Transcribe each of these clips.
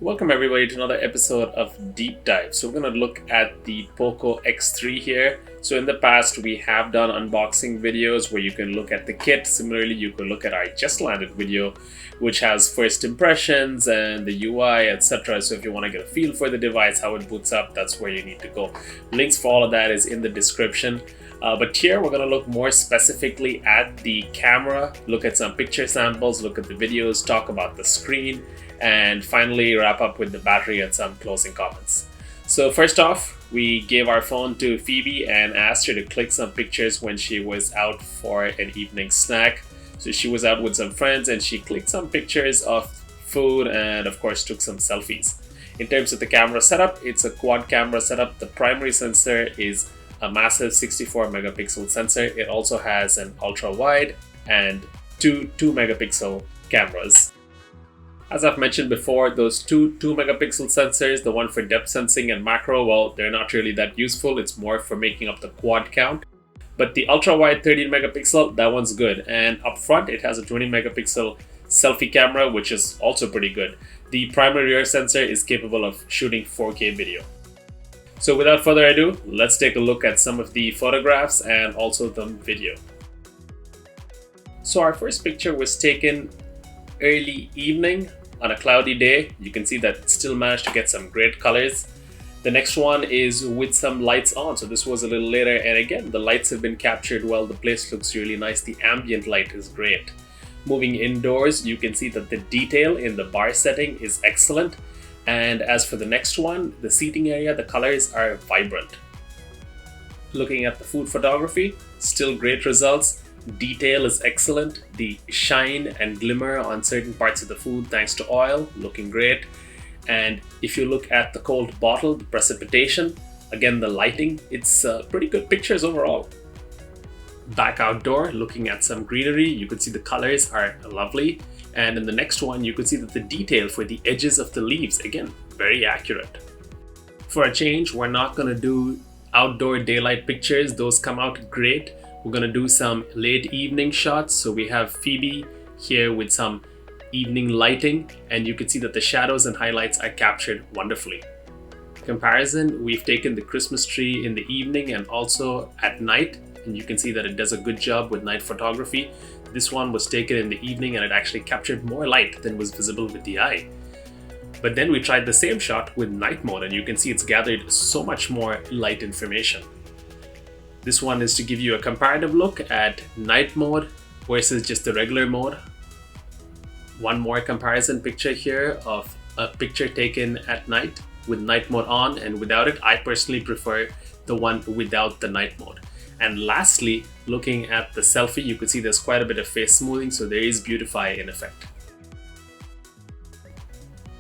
Welcome everybody to another episode of Deep Dive. So we're going to look at the Poco X3 here. So in the past we have done unboxing videos where you can look at the kit. Similarly, you can look at our just landed video which has first impressions and the UI, etc. So if you want to get a feel for the device, how it boots up, that's where you need to go. Links for all of that is in the description. But here we're going to look more specifically at the camera, look at some picture samples, look at the videos, talk about the screen, and finally wrap up with the battery and some closing comments. So first off, we gave our phone to Phoebe and asked her to click some pictures when she was out for an evening snack. So she was out with some friends and she clicked some pictures of food and of course took some selfies. In terms of the camera setup, it's a quad camera setup. The primary sensor is a massive 64 megapixel sensor. It also has an ultra wide and two 2 megapixel cameras. As I've mentioned before, those two 2 megapixel sensors, the one for depth sensing and macro, well, they're not really that useful. It's more for making up the quad count. But the ultra wide 13 megapixel, that one's good. And up front, it has a 20 megapixel selfie camera, which is also pretty good. The primary rear sensor is capable of shooting 4K video. So without further ado, let's take a look at some of the photographs and also the video. So our first picture was taken early evening on a cloudy day. You can see that it still managed to get some great colors. The next one is with some lights on, so this was a little later, and again the lights have been captured well. The place looks really nice. The ambient light is great. Moving indoors, you can see that the detail in the bar setting is excellent. And as for the next one, the seating area, the colors are vibrant. Looking at the food photography, still great results. Detail is excellent. The shine and glimmer on certain parts of the food thanks to oil, looking great. And if you look at the cold bottle, the precipitation, again the lighting, it's pretty good pictures overall. Back outdoor, looking at some greenery, you can see the colors are lovely. And in the next one, you can see that the detail for the edges of the leaves, again, very accurate. For a change, we're not going to do outdoor daylight pictures. Those come out great. We're going to do some late evening shots. So we have Phoebe here with some evening lighting, and you can see that the shadows and highlights are captured wonderfully. Comparison, we've taken the Christmas tree in the evening and also at night, and you can see that it does a good job with night photography. This one was taken in the evening and it actually captured more light than was visible with the eye. But then we tried the same shot with night mode and you can see it's gathered so much more light information. This one is to give you a comparative look at night mode versus just the regular mode. One more comparison picture here of a picture taken at night with night mode on and without it. I personally prefer the one without the night mode. And lastly, looking at the selfie, you can see there's quite a bit of face smoothing, so there is beautify in effect.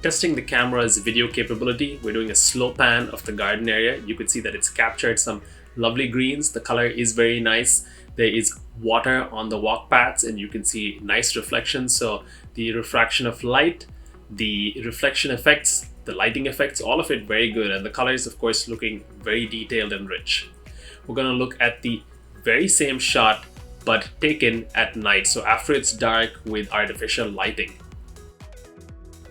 Testing the camera's video capability, we're doing a slow pan of the garden area. You can see that it's captured some lovely greens. The color is very nice. There is water on the walk paths and you can see nice reflections. So the refraction of light, the reflection effects, the lighting effects, all of it very good. And the colors, of course, looking very detailed and rich. We're going to look at the very same shot but taken at night, so after it's dark with artificial lighting.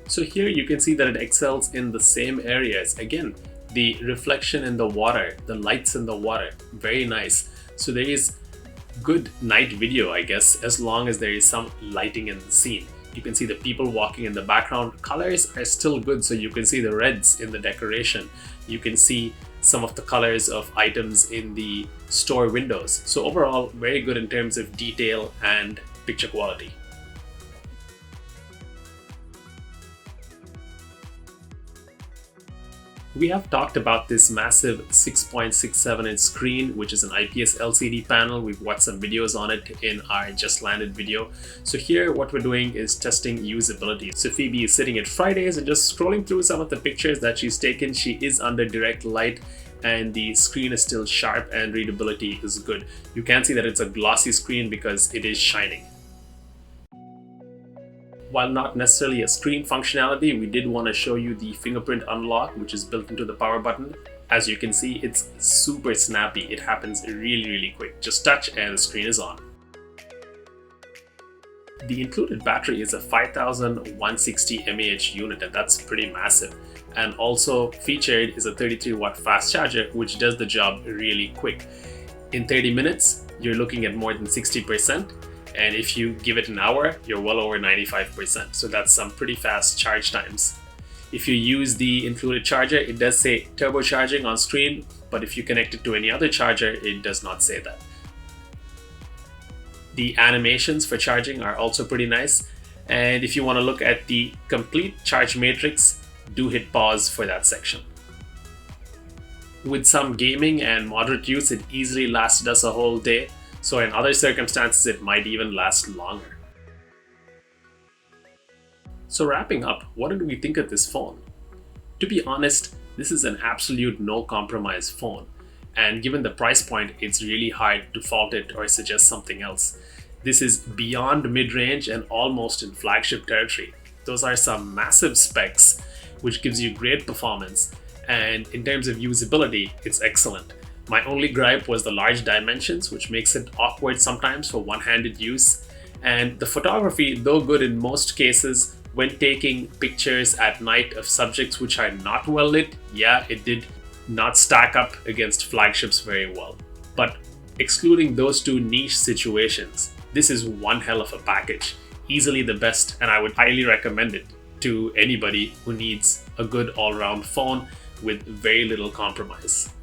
So here you can see that it excels in the same areas. Again, the reflection in the water, the lights in the water, very nice. So there is good night video, I guess, as long as there is some lighting in the scene. You can see the people walking in the background. Colors are still good, so you can see the reds in the decoration. You can see some of the colors of items in the store windows. So overall, very good in terms of detail and picture quality. We have talked about this massive 6.67 inch screen, which is an IPS LCD panel. We've watched some videos on it in our just landed video. So here what we're doing is testing usability. So Phoebe is sitting at Fridays and just scrolling through some of the pictures that she's taken. She is under direct light and the screen is still sharp and readability is good. You can see that it's a glossy screen because it is shining. While not necessarily a screen functionality, we did want to show you the fingerprint unlock, which is built into the power button. As you can see, it's super snappy. It happens really quick. Just touch and the screen is on. The included battery is a 5160 mAh unit, and that's pretty massive. And also featured is a 33-watt fast charger, which does the job really quick. In 30 minutes, you're looking at more than 60%. And if you give it an hour, you're well over 95%. So that's some pretty fast charge times. If you use the included charger, it does say turbocharging on screen, but if you connect it to any other charger, it does not say that. The animations for charging are also pretty nice. And if you want to look at the complete charge matrix, do hit pause for that section. With some gaming and moderate use, it easily lasted us a whole day. So in other circumstances, it might even last longer. So wrapping up, what did we think of this phone? To be honest, this is an absolute no compromise phone. And given the price point, it's really hard to fault it or suggest something else. This is beyond mid-range and almost in flagship territory. Those are some massive specs, which gives you great performance. And in terms of usability, it's excellent. My only gripe was the large dimensions, which makes it awkward sometimes for one-handed use. And the photography, though good in most cases, when taking pictures at night of subjects which are not well lit, yeah, it did not stack up against flagships very well. But excluding those two niche situations, this is one hell of a package. Easily the best, and I would highly recommend it to anybody who needs a good all-round phone with very little compromise.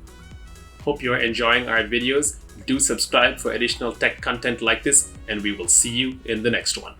Hope you are enjoying our videos. Do subscribe for additional tech content like this, and we will see you in the next one.